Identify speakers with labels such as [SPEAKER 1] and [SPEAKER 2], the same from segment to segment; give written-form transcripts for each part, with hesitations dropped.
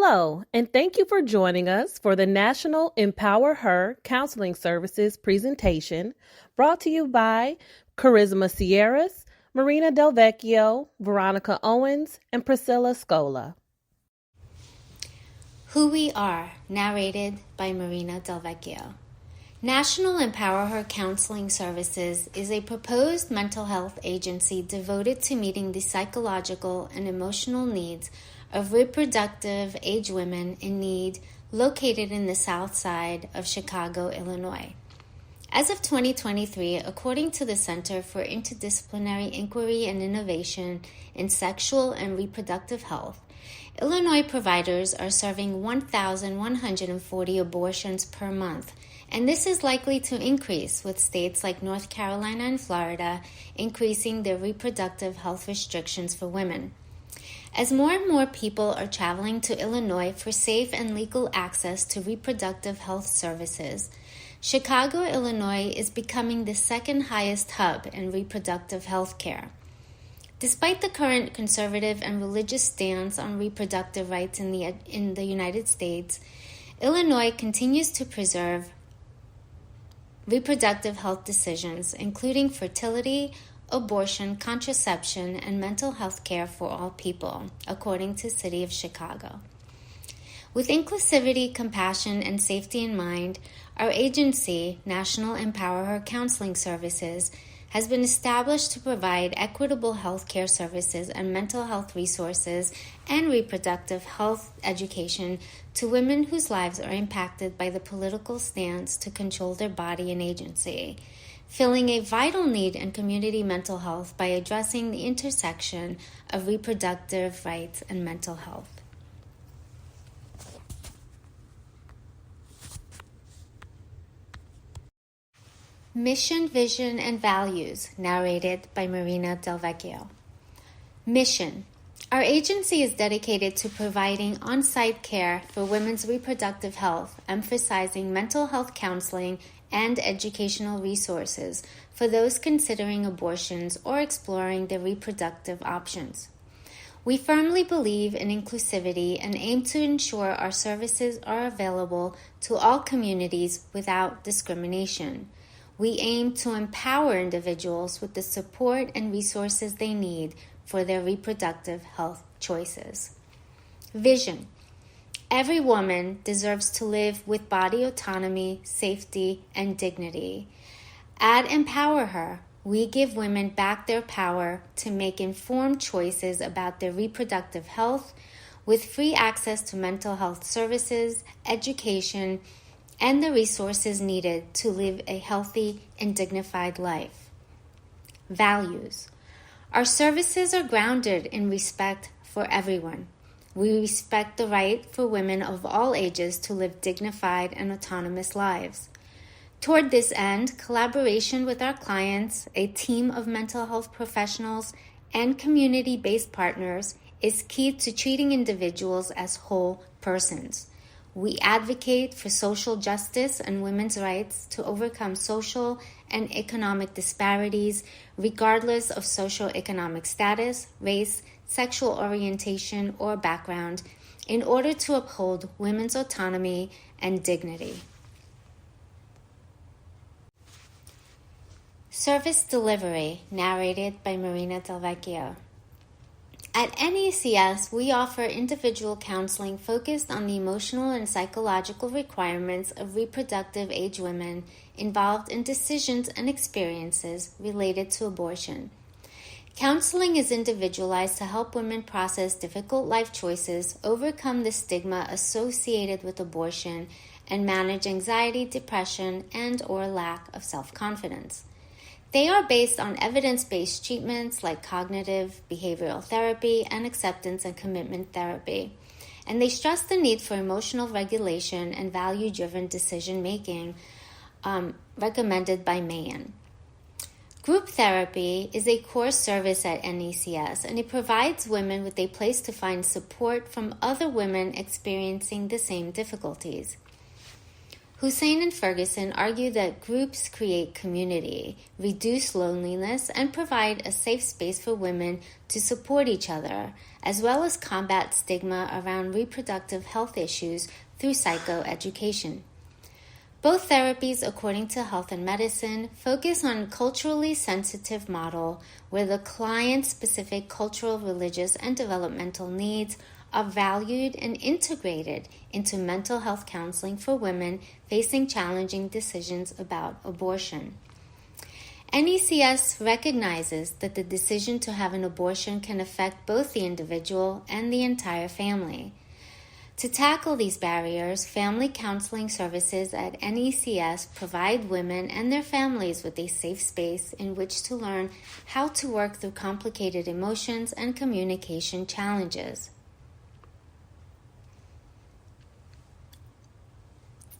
[SPEAKER 1] Hello, and thank you for joining us for the National EmpowerHER Counseling Services presentation brought to you by Sieras, Marina DelVecchio, Veronica Owens, and Priscilla Scola.
[SPEAKER 2] Who We Are, narrated by Marina DelVecchio. National EmpowerHER Counseling Services is a proposed mental health agency devoted to meeting the psychological and emotional needs of reproductive age women in need located in the South Side of Chicago, Illinois. As of 2023, according to the Center for Interdisciplinary Inquiry and Innovation in Sexual and Reproductive Health, Illinois providers are serving 1,140 abortions per month, and this is likely to increase with states like North Carolina and Florida increasing their reproductive health restrictions for women. As more and more people are traveling to Illinois for safe and legal access to reproductive health services, Chicago, Illinois is becoming the second highest hub in reproductive health care. Despite the current conservative and religious stance on reproductive rights in the United States, Illinois continues to preserve reproductive health decisions, including fertility, abortion, contraception, and mental health care for all people, according to City of Chicago. With inclusivity, compassion, and safety in mind, our agency, National EmpowerHER Counseling Services, has been established to provide equitable health care services and mental health resources and reproductive health education to women whose lives are impacted by the political stance to control their body and agency, filling a vital need in community mental health by addressing the intersection of reproductive rights and mental health. Mission, Vision, and Values, narrated by Marina DelVecchio. Mission. Our agency is dedicated to providing on-site care for women's reproductive health, emphasizing mental health counseling and educational resources for those considering abortions or exploring their reproductive options. We firmly believe in inclusivity and aim to ensure our services are available to all communities without discrimination. We aim to empower individuals with the support and resources they need for their reproductive health choices. Vision. Every woman deserves to live with body autonomy, safety, and dignity. At EmpowerHER, we give women back their power to make informed choices about their reproductive health with free access to mental health services, education, and the resources needed to live a healthy and dignified life. Values. Our services are grounded in respect for everyone. We respect the right for women of all ages to live dignified and autonomous lives. Toward this end, collaboration with our clients, a team of mental health professionals, and community-based partners is key to treating individuals as whole persons. We advocate for social justice and women's rights to overcome social and economic disparities, regardless of socioeconomic status, race, sexual orientation, or background, in order to uphold women's autonomy and dignity. Service Delivery, narrated by Marina DelVecchio. At NECS, we offer individual counseling focused on the emotional and psychological requirements of reproductive age women involved in decisions and experiences related to abortion. Counseling is individualized to help women process difficult life choices, overcome the stigma associated with abortion, and manage anxiety, depression, and/or lack of self-confidence. They are based on evidence-based treatments like cognitive behavioral therapy and acceptance and commitment therapy, and they stress the need for emotional regulation and value-driven decision-making recommended by Mayan. Group therapy is a core service at NECS, and it provides women with a place to find support from other women experiencing the same difficulties. Hussein and Ferguson argue that groups create community, reduce loneliness, and provide a safe space for women to support each other, as well as combat stigma around reproductive health issues through psychoeducation. Both therapies, according to Health and Medicine, focus on a culturally sensitive model where the client's specific cultural, religious, and developmental needs are valued and integrated into mental health counseling for women facing challenging decisions about abortion. NECS recognizes that the decision to have an abortion can affect both the individual and the entire family. To tackle these barriers, family counseling services at NECS provide women and their families with a safe space in which to learn how to work through complicated emotions and communication challenges.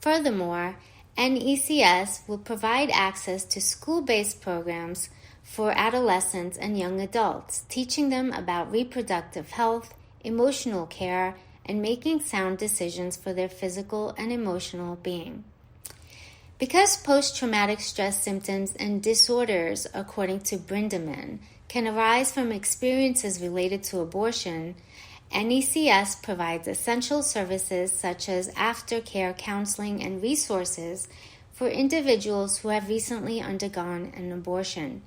[SPEAKER 2] Furthermore, NECS will provide access to school-based programs for adolescents and young adults, teaching them about reproductive health, emotional care, and making sound decisions for their physical and emotional being. Because post-traumatic stress symptoms and disorders, according to Brindeman, can arise from experiences related to abortion, NECS provides essential services such as aftercare counseling and resources for individuals who have recently undergone an abortion.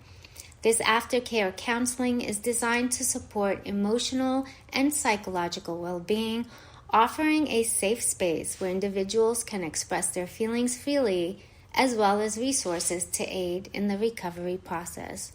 [SPEAKER 2] This aftercare counseling is designed to support emotional and psychological well-being, offering a safe space where individuals can express their feelings freely, as well as resources to aid in the recovery process.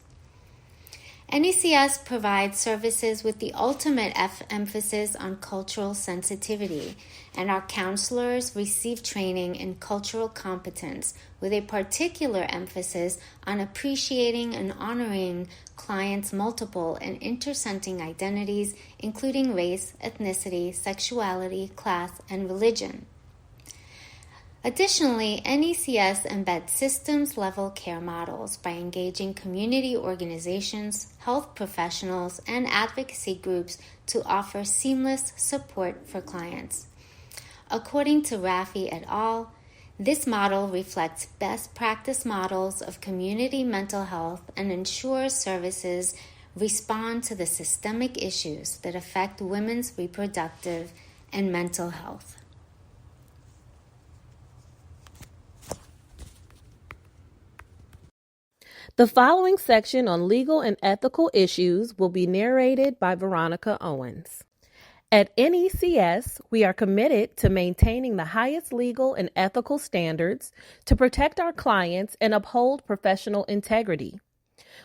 [SPEAKER 2] NECS provides services with the ultimate emphasis on cultural sensitivity, and our counselors receive training in cultural competence with a particular emphasis on appreciating and honoring clients' multiple and intersecting identities, including race, ethnicity, sexuality, class, and religion. Additionally, NECS embeds systems-level care models by engaging community organizations, health professionals, and advocacy groups to offer seamless support for clients. According to Raffi et al., this model reflects best practice models of community mental health and ensures services respond to the systemic issues that affect women's reproductive and mental health.
[SPEAKER 1] The following section on legal and ethical issues will be narrated by Veronica Owens. At NECS, we are committed to maintaining the highest legal and ethical standards to protect our clients and uphold professional integrity.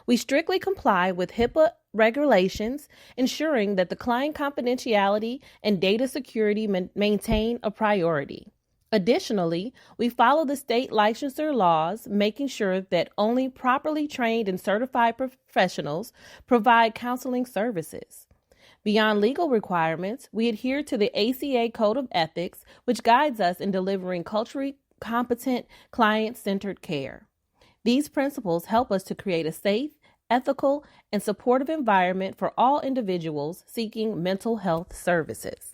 [SPEAKER 1] We strictly comply with HIPAA regulations, ensuring that the client confidentiality and data security maintain a priority. Additionally, we follow the state licensure laws, making sure that only properly trained and certified professionals provide counseling services. Beyond legal requirements, we adhere to the ACA Code of Ethics, which guides us in delivering culturally competent, client-centered care. These principles help us to create a safe, ethical, and supportive environment for all individuals seeking mental health services.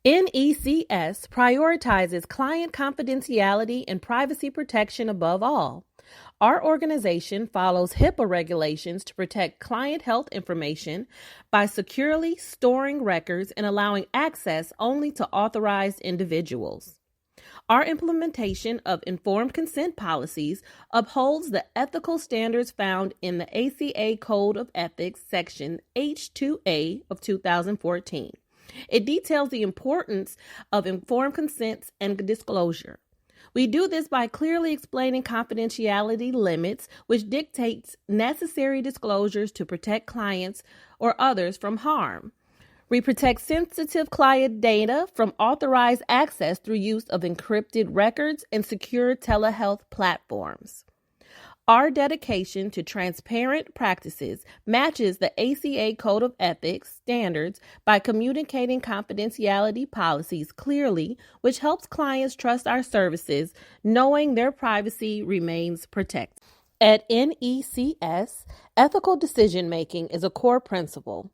[SPEAKER 1] NECS prioritizes client confidentiality and privacy protection above all. Our organization follows HIPAA regulations to protect client health information by securely storing records and allowing access only to authorized individuals. Our implementation of informed consent policies upholds the ethical standards found in the ACA Code of Ethics, Section H2A of 2014. It details the importance of informed consent and disclosure. We do this by clearly explaining confidentiality limits, which dictates necessary disclosures to protect clients or others from harm. We protect sensitive client data from authorized access through use of encrypted records and secure telehealth platforms. Our dedication to transparent practices matches the ACA Code of Ethics standards by communicating confidentiality policies clearly, which helps clients trust our services, knowing their privacy remains protected. At NECS, ethical decision-making is a core principle.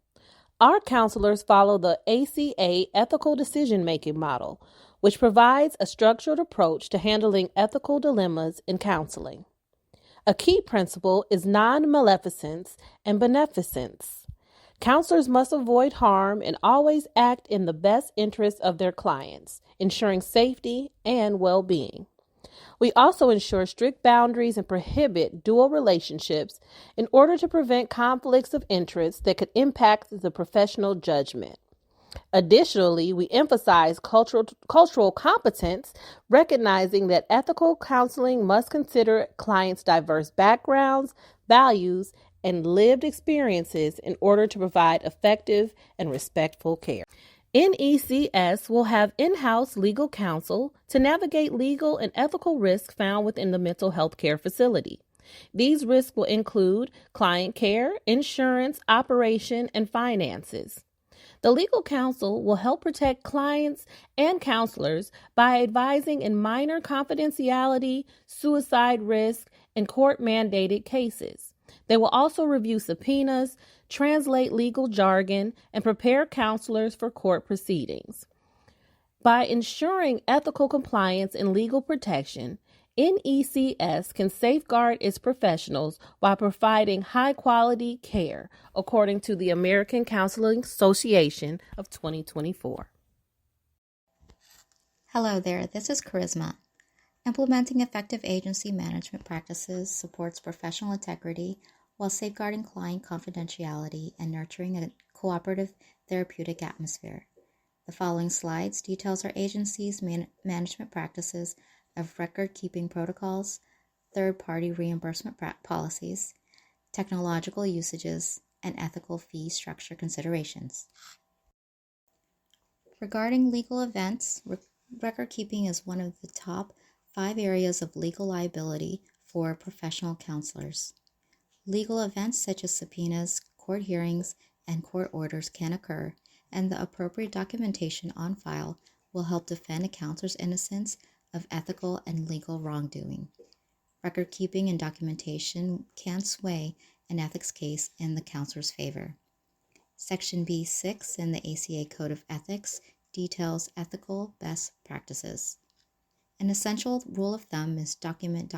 [SPEAKER 1] Our counselors follow the ACA ethical decision-making model, which provides a structured approach to handling ethical dilemmas in counseling. A key principle is non-maleficence and beneficence. Counselors must avoid harm and always act in the best interest of their clients, ensuring safety and well-being. We also ensure strict boundaries and prohibit dual relationships in order to prevent conflicts of interest that could impact the professional judgment. Additionally, we emphasize cultural competence, recognizing that ethical counseling must consider clients' diverse backgrounds, values, and lived experiences in order to provide effective and respectful care. NECS will have in-house legal counsel to navigate legal and ethical risks found within the mental health care facility. These risks will include client care, insurance, operation, and finances. The legal counsel will help protect clients and counselors by advising in minor confidentiality, suicide risk, and court-mandated cases. They will also review subpoenas, translate legal jargon, and prepare counselors for court proceedings. By ensuring ethical compliance and legal protection, NECS can safeguard its professionals while providing high-quality care, according to the American Counseling Association of 2024.
[SPEAKER 3] Hello there, this is Charisma. Implementing effective agency management practices supports professional integrity while safeguarding client confidentiality and nurturing a cooperative therapeutic atmosphere. The following slides details our agency's management practices of record-keeping protocols, third-party reimbursement policies, technological usages, and ethical fee structure considerations. Regarding legal events, record-keeping is one of the top 5 areas of legal liability for professional counselors. Legal events such as subpoenas, court hearings, and court orders can occur, and the appropriate documentation on file will help defend a counselor's innocence of ethical and legal wrongdoing. Record keeping and documentation can sway an ethics case in the counselor's favor. Section B6 in the ACA Code of Ethics details ethical best practices. An essential rule of thumb is document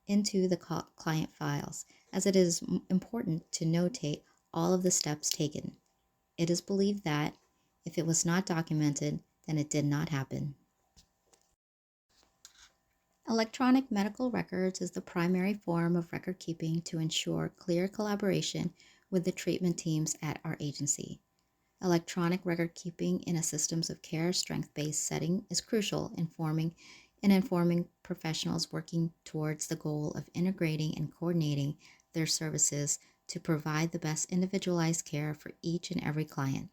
[SPEAKER 3] into the client files, as it is important to notate all of the steps taken. It is believed that if it was not documented, then it did not happen. Electronic medical records is the primary form of record keeping to ensure clear collaboration with the treatment teams at our agency. Electronic record keeping in a systems of care strength-based setting is crucial in informing professionals working towards the goal of integrating and coordinating their services to provide the best individualized care for each and every client.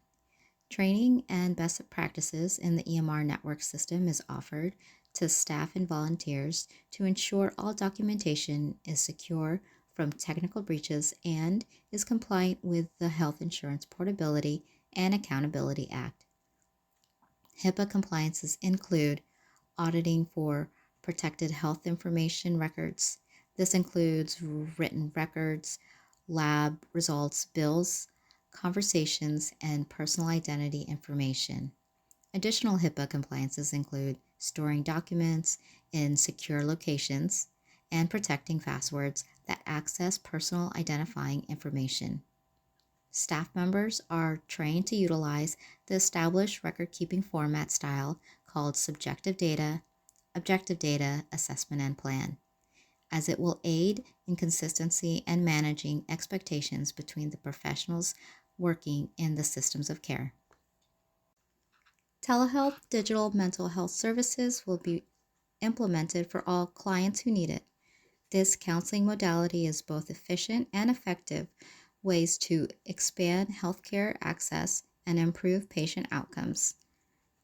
[SPEAKER 3] Training and best practices in the EMR network system is offered to staff and volunteers to ensure all documentation is secure from technical breaches and is compliant with the Health Insurance Portability and Accountability Act. HIPAA compliances include auditing for protected health information records. This includes written records, lab results, bills, conversations, and personal identity information. Additional HIPAA compliances include storing documents in secure locations and protecting passwords that access personal identifying information. Staff members are trained to utilize the established record-keeping format style called subjective data, objective data, assessment, and plan, as it will aid in consistency and managing expectations between the professionals working in the systems of care. Telehealth digital mental health services will be implemented for all clients who need it. This counseling modality is both efficient and effective ways to expand healthcare access and improve patient outcomes.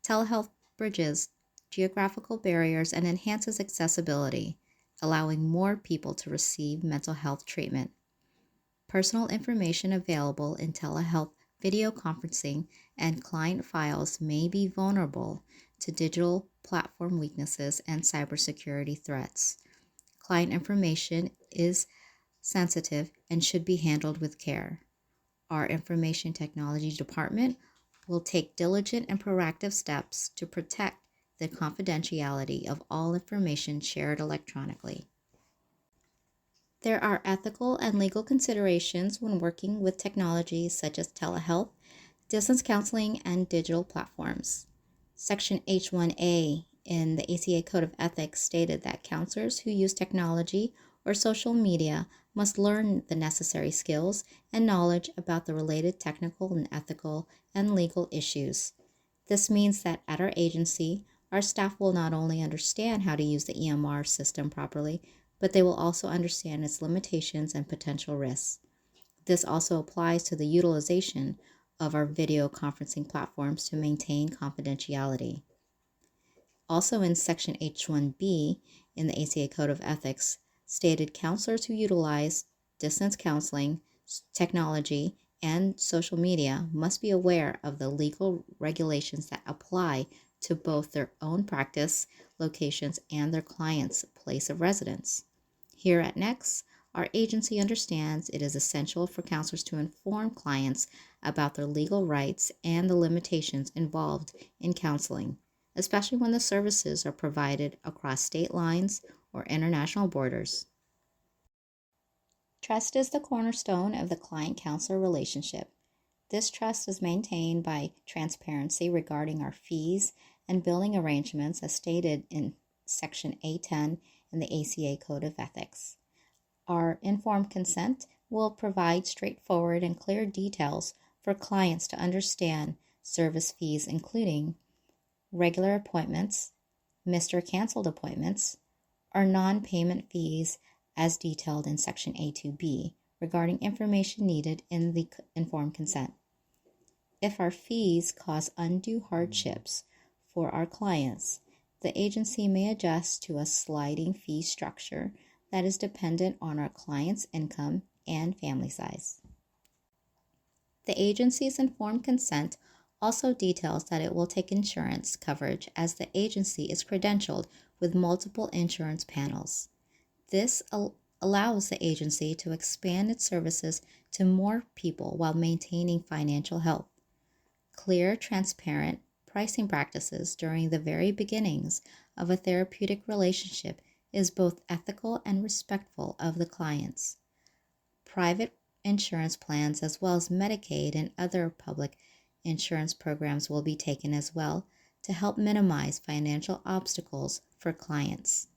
[SPEAKER 3] Telehealth bridges geographical barriers and enhances accessibility, allowing more people to receive mental health treatment. Personal information available in telehealth video conferencing and client files may be vulnerable to digital platform weaknesses and cybersecurity threats. Client information is sensitive and should be handled with care. our information technology department will take diligent and proactive steps to protect the confidentiality of all information shared electronically. There are ethical and legal considerations when working with technologies such as telehealth, distance counseling, and digital platforms. Section H1A in the ACA Code of Ethics stated that counselors who use technology or social media must learn the necessary skills and knowledge about the related technical and ethical and legal issues. This means that at our agency, our staff will not only understand how to use the EMR system properly, but they will also understand its limitations and potential risks. This also applies to the utilization of our video conferencing platforms to maintain confidentiality. Also in Section H1B in the ACA Code of Ethics stated counselors who utilize distance counseling, technology, and social media must be aware of the legal regulations that apply to both their own practice locations and their client's place of residence. Here at NECS, our agency understands it is essential for counselors to inform clients about their legal rights and the limitations involved in counseling, especially when the services are provided across state lines or international borders. Trust is the cornerstone of the client-counselor relationship. This trust is maintained by transparency regarding our fees and billing arrangements as stated in Section A10 in the ACA Code of Ethics. Our informed consent will provide straightforward and clear details for clients to understand service fees, including regular appointments, missed or canceled appointments, or non-payment fees as detailed in Section A2B regarding information needed in the informed consent. If our fees cause undue hardships for our clients, the agency may adjust to a sliding fee structure that is dependent on our client's income and family size. The agency's informed consent also details that it will take insurance coverage as the agency is credentialed with multiple insurance panels. This allows the agency to expand its services to more people while maintaining financial health. Clear, transparent pricing practices during the very beginnings of a therapeutic relationship is both ethical and respectful of the clients. Private insurance plans as well as Medicaid and other public insurance programs will be taken as well to help minimize financial obstacles for clients.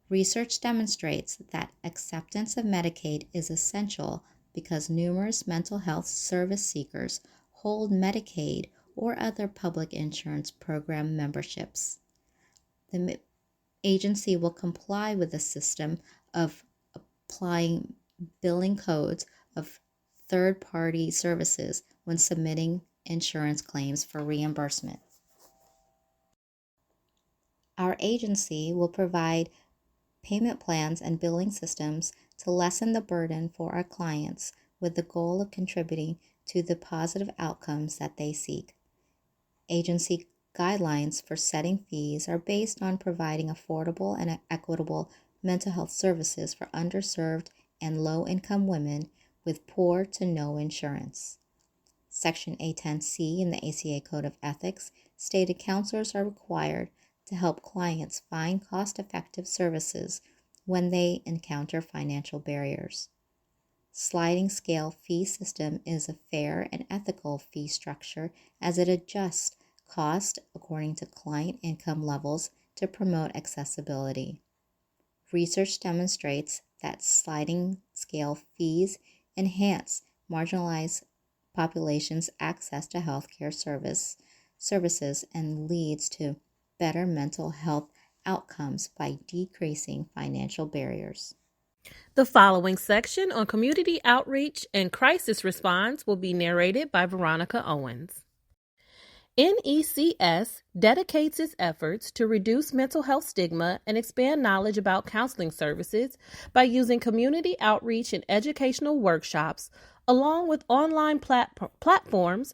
[SPEAKER 3] Research demonstrates that acceptance of Medicaid is essential because numerous mental health service seekers hold Medicaid or other public insurance program memberships. The agency will comply with the system of applying billing codes of third-party services when submitting insurance claims for reimbursement. Our agency will provide payment plans and billing systems to lessen the burden for our clients with the goal of contributing to the positive outcomes that they seek. Agency guidelines for setting fees are based on providing affordable and equitable mental health services for underserved and low-income women with poor to no insurance. Section A10C in the ACA Code of Ethics stated counselors are required to help clients find cost-effective services when they encounter financial barriers. Sliding scale fee system is a fair and ethical fee structure as it adjusts cost according to client income levels to promote accessibility. Research demonstrates that sliding scale fees enhance marginalized populations' access to healthcare services and leads to better mental health outcomes by decreasing financial barriers.
[SPEAKER 1] The following section on community outreach and crisis response will be narrated by Veronica Owens. NECS dedicates its efforts to reduce mental health stigma and expand knowledge about counseling services by using community outreach and educational workshops, along with online platforms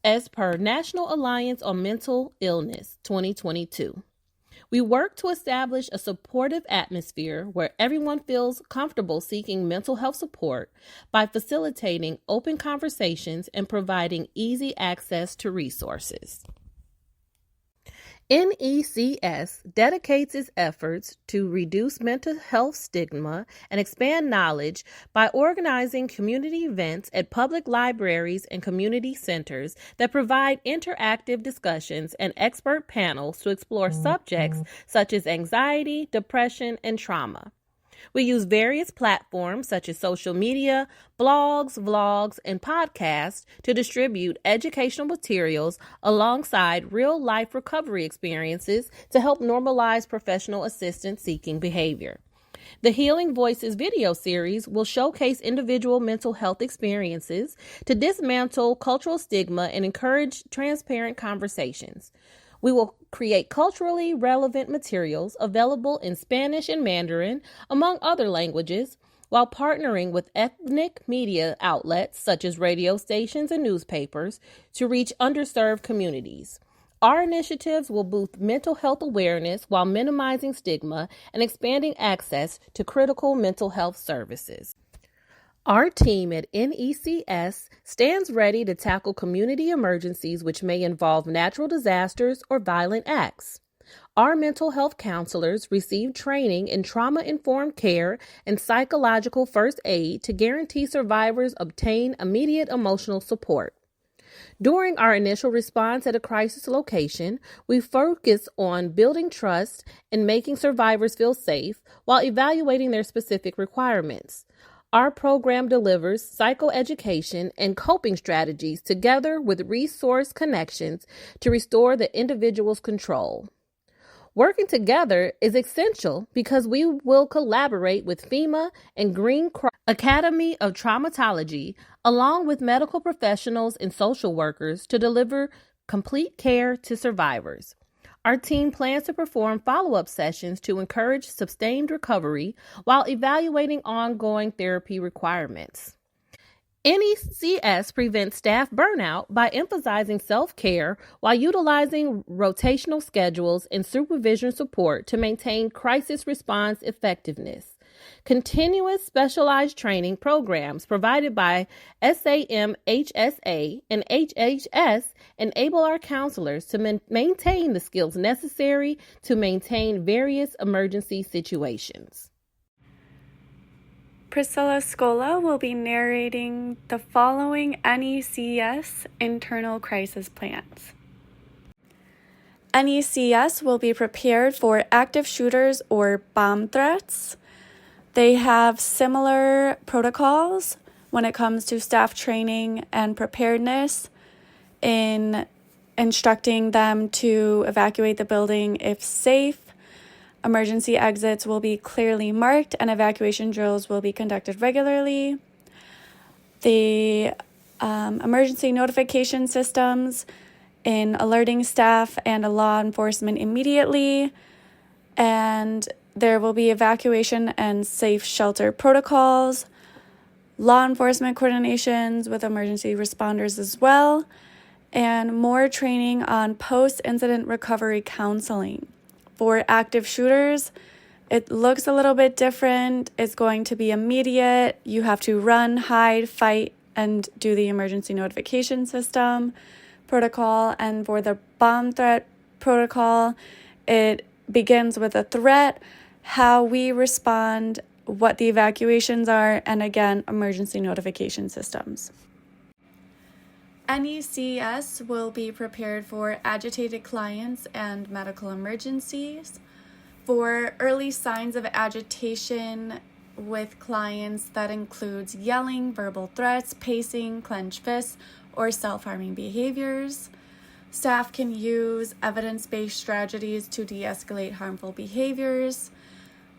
[SPEAKER 1] as per National Alliance on Mental Illness 2022. We work to establish a supportive atmosphere where everyone feels comfortable seeking mental health support by facilitating open conversations and providing easy access to resources. NECS dedicates its efforts to reduce mental health stigma and expand knowledge by organizing community events at public libraries and community centers that provide interactive discussions and expert panels to explore subjects such as anxiety, depression, and trauma. We use various platforms such as social media, blogs, vlogs, and podcasts to distribute educational materials alongside real-life recovery experiences to help normalize professional assistance seeking behavior. The Healing Voices video series will showcase individual mental health experiences to dismantle cultural stigma and encourage transparent conversations. We will create culturally relevant materials available in Spanish and Mandarin, among other languages, while partnering with ethnic media outlets such as radio stations and newspapers to reach underserved communities. Our initiatives will boost mental health awareness while minimizing stigma and expanding access to critical mental health services. Our team at NECS stands ready to tackle community emergencies which may involve natural disasters or violent acts. Our mental health counselors receive training in trauma-informed care and psychological first aid to guarantee survivors obtain immediate emotional support. During our initial response at a crisis location, we focus on building trust and making survivors feel safe while evaluating their specific requirements. Our program delivers psychoeducation and coping strategies together with resource connections to restore the individual's control. Working together is essential because we will collaborate with FEMA and Green Cross Academy of Traumatology, along with medical professionals and social workers to deliver complete care to survivors. Our team plans to perform follow-up sessions to encourage sustained recovery while evaluating ongoing therapy requirements. NECS prevents staff burnout by emphasizing self-care while utilizing rotational schedules and supervision support to maintain crisis response effectiveness. Continuous specialized training programs provided by SAM, HSA, and HHS enable our counselors to maintain the skills necessary to maintain various emergency situations.
[SPEAKER 4] Priscilla Scola will be narrating the following NECS internal crisis plans. NECS will be prepared for active shooters or bomb threats. They have similar protocols when it comes to staff training and preparedness in instructing them to evacuate the building if safe. Emergency exits will be clearly marked and evacuation drills will be conducted regularly. The emergency notification systems in alerting staff and law enforcement immediately, and there will be evacuation and safe shelter protocols, law enforcement coordinations with emergency responders as well, and more training on post-incident recovery counseling. For active shooters, it looks a little bit different. It's going to be immediate. You have to run, hide, fight, and do the emergency notification system protocol. And for the bomb threat protocol, it begins with a threat, how we respond, what the evacuations are, and again, emergency notification systems. NECS will be prepared for agitated clients and medical emergencies. For early signs of agitation with clients, that includes yelling, verbal threats, pacing, clenched fists, or self-harming behaviors. Staff can use evidence-based strategies to de-escalate harmful behaviors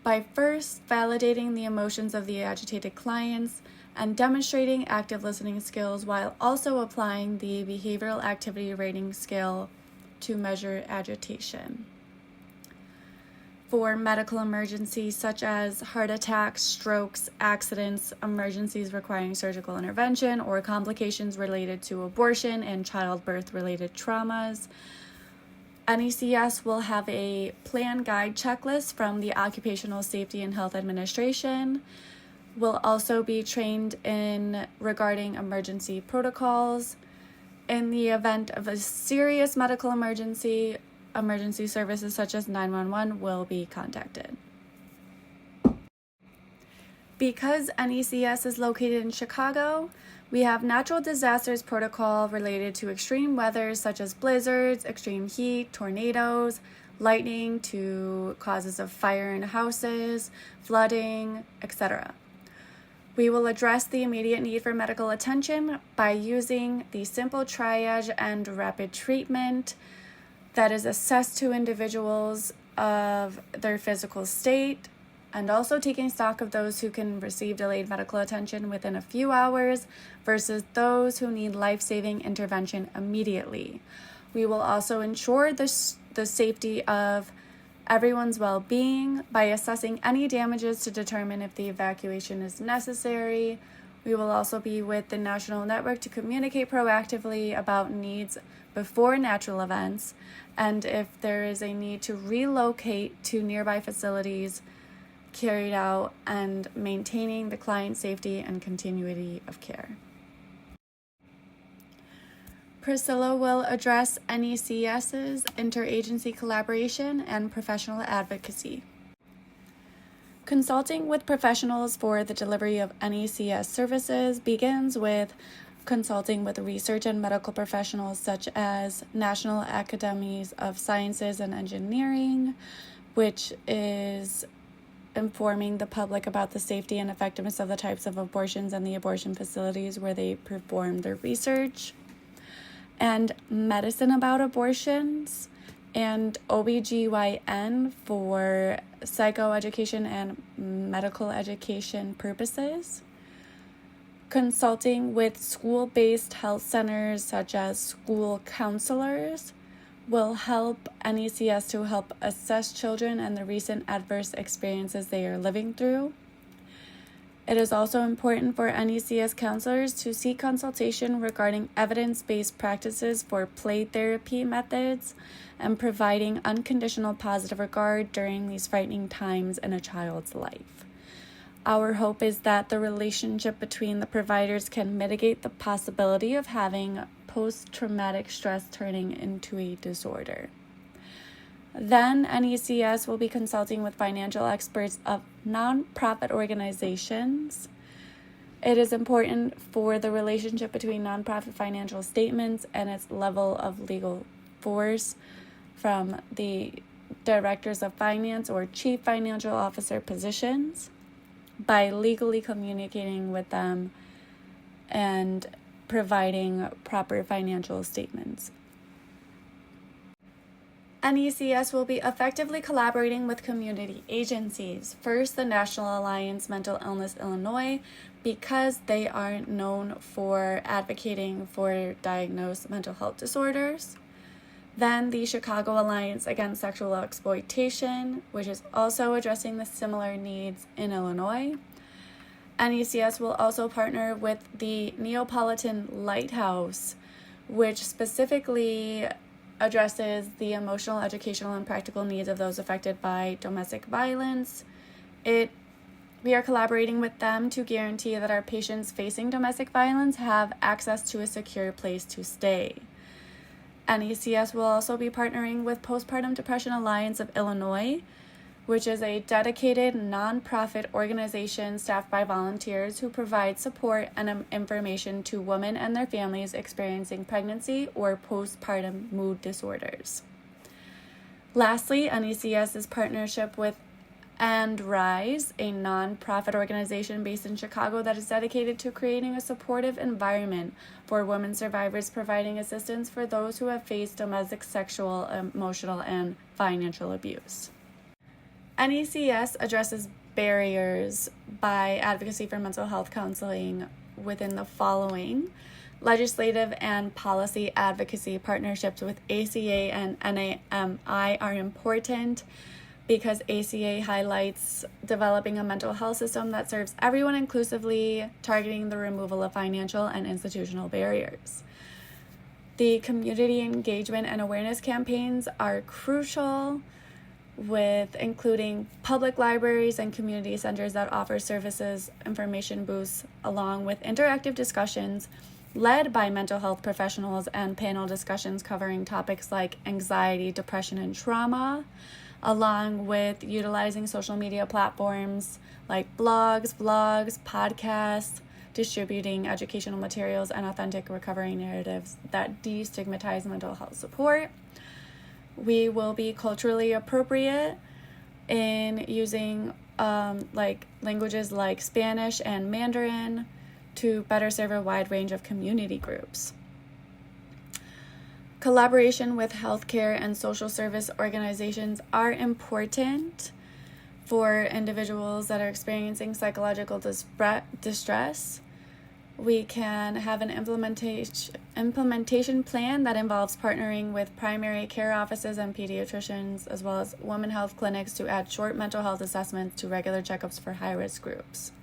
[SPEAKER 4] by first validating the emotions of the agitated clients and demonstrating active listening skills while also applying the behavioral activity rating scale to measure agitation. For medical emergencies such as heart attacks, strokes, accidents, emergencies requiring surgical intervention, or complications related to abortion and childbirth-related traumas, NECS will have a plan guide checklist from the Occupational Safety and Health Administration. Will also be trained in regarding emergency protocols. In the event of a serious medical emergency, emergency services such as 911 will be contacted. Because NECS is located in Chicago, we have natural disasters protocol related to extreme weather such as blizzards, extreme heat, tornadoes, lightning, to causes of fire in houses, flooding, etc. We will address the immediate need for medical attention by using the simple triage and rapid treatment that is assessed to individuals of their physical state, and also taking stock of those who can receive delayed medical attention within a few hours versus those who need life-saving intervention immediately. We will also ensure the safety of everyone's well-being by assessing any damages to determine if the evacuation is necessary. We will also be with the national network to communicate proactively about needs before natural events, and if there is a need to relocate to nearby facilities carried out, and maintaining the client safety and continuity of care. Priscilla will address NECS's interagency collaboration and professional advocacy. Consulting with professionals for the delivery of NECS services begins with consulting with research and medical professionals such as National Academies of Sciences and Engineering, which is informing the public about the safety and effectiveness of the types of abortions and the abortion facilities where they perform their research, and Medicine About Abortions, and OBGYN for psychoeducation and medical education purposes. Consulting with school-based health centers such as school counselors will help NECS to help assess children and the recent adverse experiences they are living through. It is also important for NECS counselors to seek consultation regarding evidence-based practices for play therapy methods and providing unconditional positive regard during these frightening times in a child's life. Our hope is that the relationship between the providers can mitigate the possibility of having post-traumatic stress turning into a disorder. Then NECS will be consulting with financial experts of nonprofit organizations. It is important for the relationship between nonprofit financial statements and its level of legal force from the directors of finance or chief financial officer positions by legally communicating with them and providing proper financial statements. NECS will be effectively collaborating with community agencies. First, the National Alliance Mental Illness Illinois, because they are known for advocating for diagnosed mental health disorders. Then the Chicago Alliance Against Sexual Exploitation, which is also addressing the similar needs in Illinois. NECS will also partner with the Neapolitan Lighthouse, which specifically addresses the emotional, educational, and practical needs of those affected by domestic violence. We are collaborating with them to guarantee that our patients facing domestic violence have access to a secure place to stay. NECS will also be partnering with Postpartum Depression Alliance of Illinois, which is a dedicated nonprofit organization staffed by volunteers who provide support and information to women and their families experiencing pregnancy or postpartum mood disorders. Lastly, NECS's partnership with And Rise, a nonprofit organization based in Chicago that is dedicated to creating a supportive environment for women survivors, providing assistance for those who have faced domestic, sexual, emotional, and financial abuse. NECS addresses barriers by advocacy for mental health counseling within the following: legislative and policy advocacy partnerships with ACA and NAMI are important because ACA highlights developing a mental health system that serves everyone inclusively, targeting the removal of financial and institutional barriers. The community engagement and awareness campaigns are crucial, with including public libraries and community centers that offer services, information booths, along with interactive discussions led by mental health professionals and panel discussions covering topics like anxiety, depression, and trauma, along with utilizing social media platforms like blogs, vlogs, podcasts, distributing educational materials and authentic recovery narratives that destigmatize mental health support. We will be culturally appropriate in using languages like Spanish and Mandarin to better serve a wide range of community groups. Collaboration with healthcare and social service organizations are important for individuals that are experiencing psychological distress. We can have an implementation plan that involves partnering with primary care offices and pediatricians, as well as women health clinics, to add short mental health assessments to regular checkups for high-risk groups.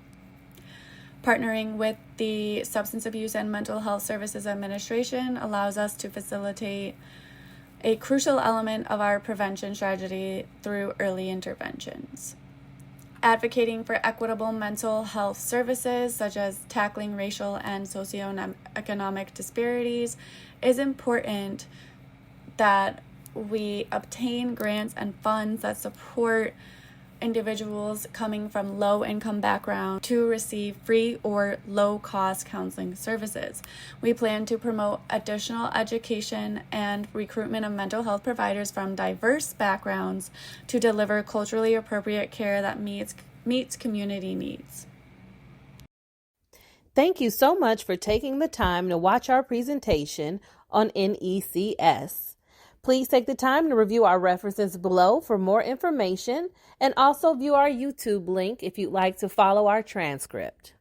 [SPEAKER 4] Partnering with the Substance Abuse and Mental Health Services Administration allows us to facilitate a crucial element of our prevention strategy through early interventions. Advocating for equitable mental health services, such as tackling racial and socioeconomic disparities, is important that we obtain grants and funds that support individuals coming from low-income backgrounds to receive free or low-cost counseling services. We plan to promote additional education and recruitment of mental health providers from diverse backgrounds to deliver culturally appropriate care that meets community needs.
[SPEAKER 1] Thank you so much for taking the time to watch our presentation on NECS. Please take the time to review our references below for more information, and also view our YouTube link if you'd like to follow our transcript.